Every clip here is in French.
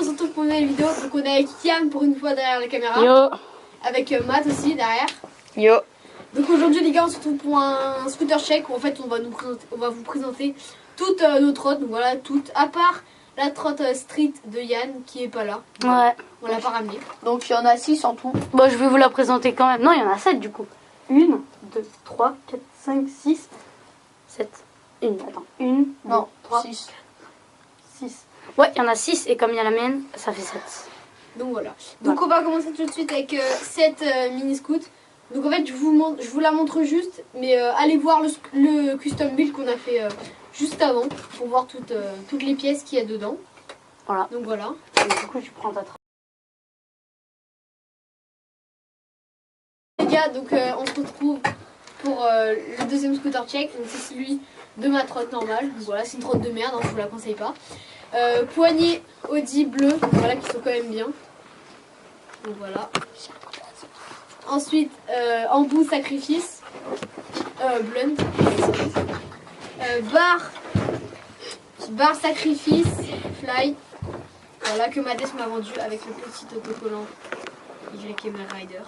on se retrouve pour une nouvelle vidéo. Donc on est avec Yann pour une fois derrière la caméra. Yo. Avec Matt aussi derrière. Yo. Donc aujourd'hui les gars, on se retrouve pour un scooter check où en fait on va vous présenter toutes nos trottes. Donc voilà, toutes à part la trotte street de Yann qui est pas là. Ouais. On l'a pas ramenée. Donc il y en a 6 en tout. Bon, je vais vous la présenter quand même. Non, il y en a 7 du coup. 1, 2, 3, 4, 5, 6, 7. Attends. 1, 2, Non, 3, 6. 6. Ouais, il y en a 6 et comme il y a la mienne, ça fait 7. Donc voilà. Donc on va commencer tout de suite avec cette mini scoot. Donc en fait je vous la montre juste, mais allez voir le custom build qu'on a fait juste avant pour voir toutes les pièces qu'il y a dedans. Voilà. Donc voilà. Et du coup, tu prends ta trotte. Les gars, donc on se retrouve pour le deuxième scooter check. Donc c'est celui de ma trotte normale. Donc voilà, c'est une trotte de merde, hein, je vous la conseille pas. Poignée Audi bleu, voilà, qui sont quand même bien. Donc voilà. Ensuite, embout sacrifice, blunt, barre sacrifice, fly. Voilà que Madès m'a vendu avec le petit autocollant YMR Rider.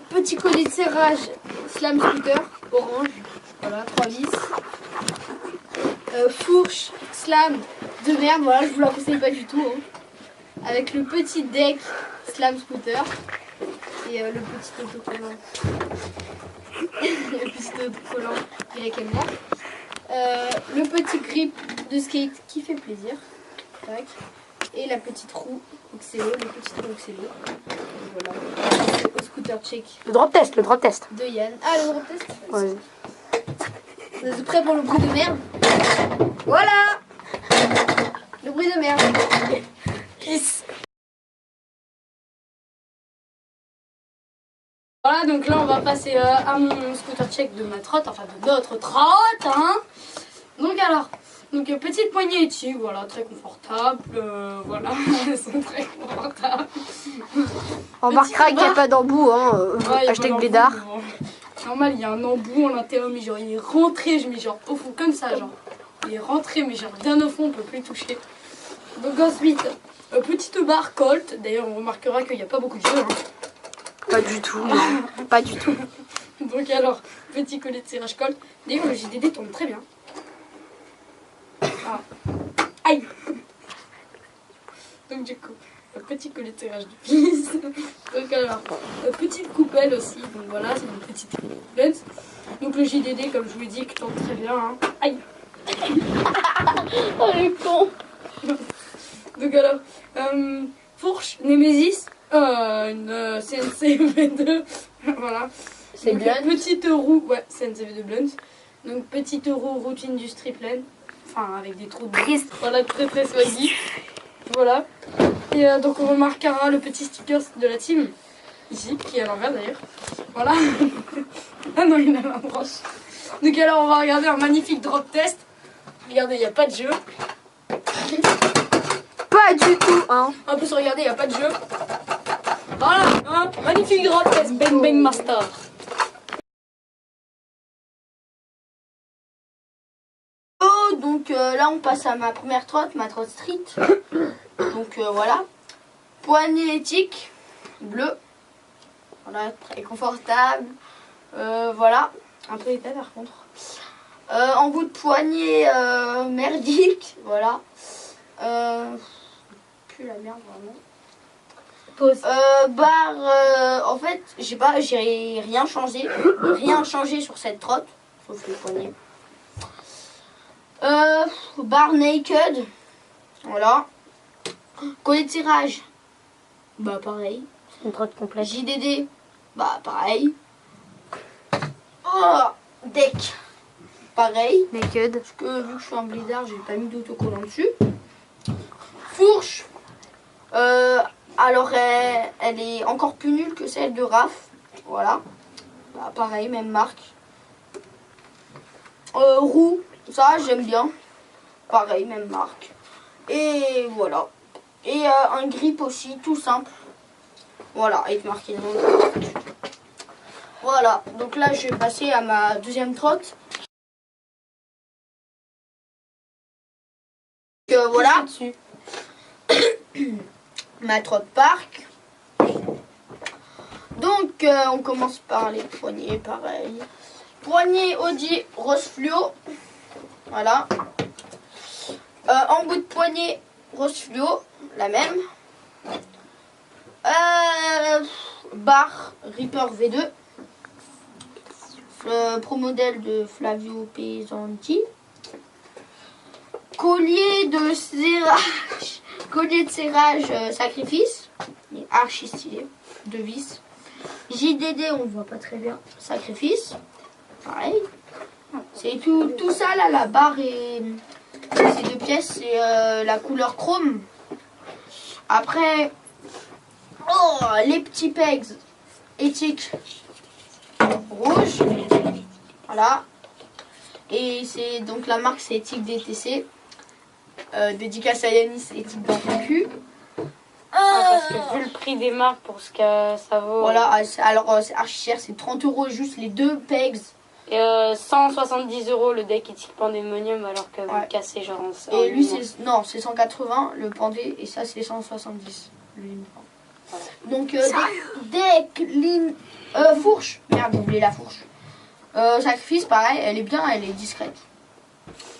Petit collier de serrage slam scooter orange, voilà, 3 vis. Fourche slam de merde, voilà, je vous la conseille pas du tout, hein. Avec le petit deck slam scooter et le petit autocollant le petit autocollant YMR. Le petit grip de skate qui fait plaisir. Tac. Et la petite roue Oxelo, le petit roue Oxelo. Voilà. Au scooter check. Le drop test, De Yann. Ah, le drop test. Ouais. Vous êtes prêts pour le bruit de merde? Voilà. Le bruit de merde. Kiss. Voilà, donc là on va passer à mon scooter check de ma trotte, enfin de notre trotte, hein. Donc alors, petite poignée éthique, voilà, très confortable, voilà, elles sont très confortables. On remarquera qu'il n'y a pas d'embout, hein. Ouais, Hashtag blédard. Normal, il y a un embout à l'intérieur, mais genre il est rentré, je mets genre au fond comme ça, genre. Il est rentré, mais genre bien au fond, on peut plus le toucher. Donc ensuite, petite barre Colt, d'ailleurs on remarquera qu'il n'y a pas beaucoup de jeux, hein. Pas du tout. Pas du tout. Donc alors, petit collet de serrage Colt. D'ailleurs, le JDD tombe très bien. Ah. Aïe. Donc du coup, petit collet de serrage de vis. Donc alors, petite coupelle aussi. Donc voilà, c'est une petite blunt. Donc le JDD, comme je vous l'ai dit, qui tombe très bien, hein. Aïe. Oh les cons. Donc alors, fourche Nemesis. Une CNC V2. Voilà. C'est Donc, bien. Petite roue, ouais, CNC V2 blunt. Donc petite roue routine du stripline. Enfin, avec des trous de Triste. Voilà, très très swaggy. Voilà. Et donc on remarquera le petit sticker de la team. Ici, qui est à l'envers d'ailleurs. Voilà. Ah non, il a la broche. Donc alors on va regarder un magnifique drop test. Regardez, il n'y a pas de jeu. Pas du tout, hein. En plus, regardez, il n'y a pas de jeu. Voilà, hein, magnifique drop test, bang bang master. Oh, donc là on passe à ma première trotte, ma trotte street. Donc voilà. Poignée éthique, bleu. Voilà, très confortable. Voilà. Un peu épais par contre. En bout de poignée merdique. Voilà. Plus la merde vraiment. En fait, j'ai rien changé sur cette trotte, sauf les poignets. Barre naked, voilà. Collet de tirage, bah pareil. Une trotte complète. JDD, bah pareil. Oh, deck, pareil. Naked. Parce que vu que je suis un blédard, j'ai pas mis d'autocollant dessus. Fourche. Alors elle est encore plus nulle que celle de Raph. Voilà. Bah, pareil, même marque. Roue, ça j'aime bien. Pareil, même marque. Et voilà. Et un grip aussi, tout simple. Voilà, avec marqué le nom de la marque. Voilà. Donc là, je vais passer à ma deuxième trotte. Voilà. ma trotte park. Donc on commence par les poignées, pareil. Poignée Audi rose fluo. Voilà. En bout de poignée rose fluo, la même. Barre Reaper V2. Pro modèle de Flavio Pesanti. Collier de serrage. Collier de serrage sacrifice. Il est archi stylé. De vis. JDD, on voit pas très bien. Sacrifice. Pareil. C'est tout ça là, la barre et ces deux pièces, c'est la couleur chrome. Après, les petits pegs éthiques rouge. Voilà. Et c'est donc la marque, c'est éthique DTC. Dédicace à Yanis, éthique dans ton cul. Parce que vu le prix des marques pour ce que ça vaut. Voilà, alors c'est archi cher, c'est 30 € juste les deux pegs. Et 170 € le deck éthique Pandemonium, alors que vous le cassez genre en. Et lui, c'est 180 le pandé, et ça c'est 170 le uniforme. Voilà. Donc deck, ligne, fourche. Merde, j'ai oublié la fourche. Sacrifice, pareil, elle est bien, elle est discrète.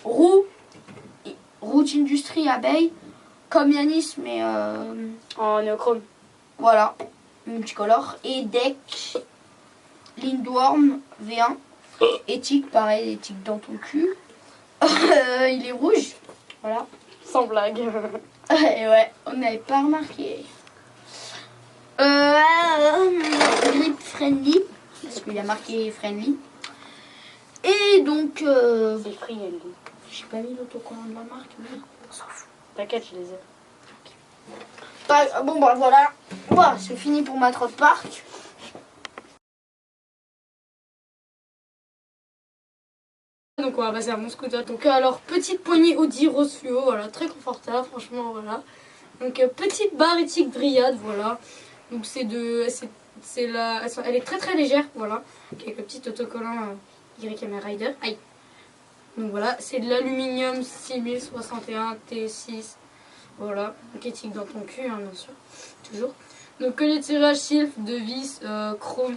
Roue Industrie abeille, comme Yanis, mais en néochrome. Voilà, multicolore. Et deck Lindworm V1. Éthique, pareil, éthique dans ton cul. Il est rouge. Voilà. Sans blague. Et ouais, on n'avait pas remarqué. Grip friendly. Parce qu'il a marqué friendly. Et donc. C'est friendly. J'ai pas mis l'autocollant de la marque, mais on s'en fout. T'inquiète, je les ai. Bon, bah voilà. Voilà, c'est fini pour ma trotte park. Donc on va passer à mon scooter. Donc alors petite poignée Audi rose fluo, voilà, très confortable, franchement, voilà. Donc petite barre éthique Dryad, voilà. Donc elle est très très légère, voilà. Avec le petit autocollant YMR Rider. Aïe. Donc voilà, c'est de l'aluminium 6061 T6. Voilà, donc éthique dans ton cul, hein, bien sûr, toujours. Donc collier de tirage sylph de vis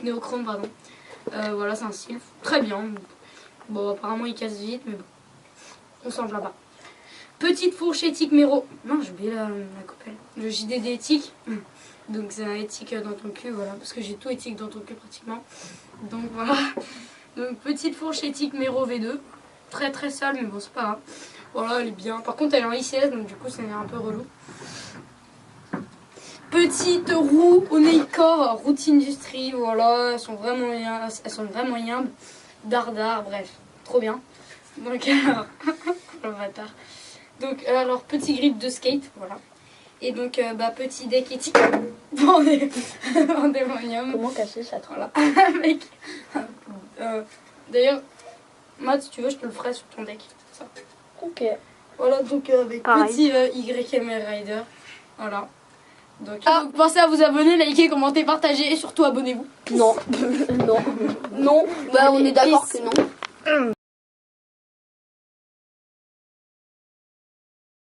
néochrome, pardon. Voilà, c'est un sylph, très bien. Bon, apparemment il casse vite, mais bon, on s'en plaint pas. Petite fourche éthique méro. Non, j'ai oublié la coupelle. Le JDD éthique. Donc c'est un éthique dans ton cul, voilà, parce que j'ai tout éthique dans ton cul pratiquement. Donc voilà. Donc petite fourche éthique méro V2. Très très sale, mais bon, c'est pas grave. Voilà, elle est bien. Par contre, elle est en ICS, donc du coup, c'est un peu relou. Petite roue Oneikor Route Industrie, voilà, elles sont vraiment yimb. Dardar, bref, trop bien. Donc alors, le bâtard. Donc alors, petit grip de skate, voilà. Et donc, petit deck éthique en démonium. Comment casser ça, voilà. Avec, d'ailleurs, Matt, si tu veux, je te le ferai sur ton deck. Ça. Ok. Voilà, donc avec pareil. Petit YMR Rider. Voilà. Donc, pensez à vous abonner, liker, commenter, partager et surtout abonnez-vous. Non. Non. Non. Bah, on est d'accord que non.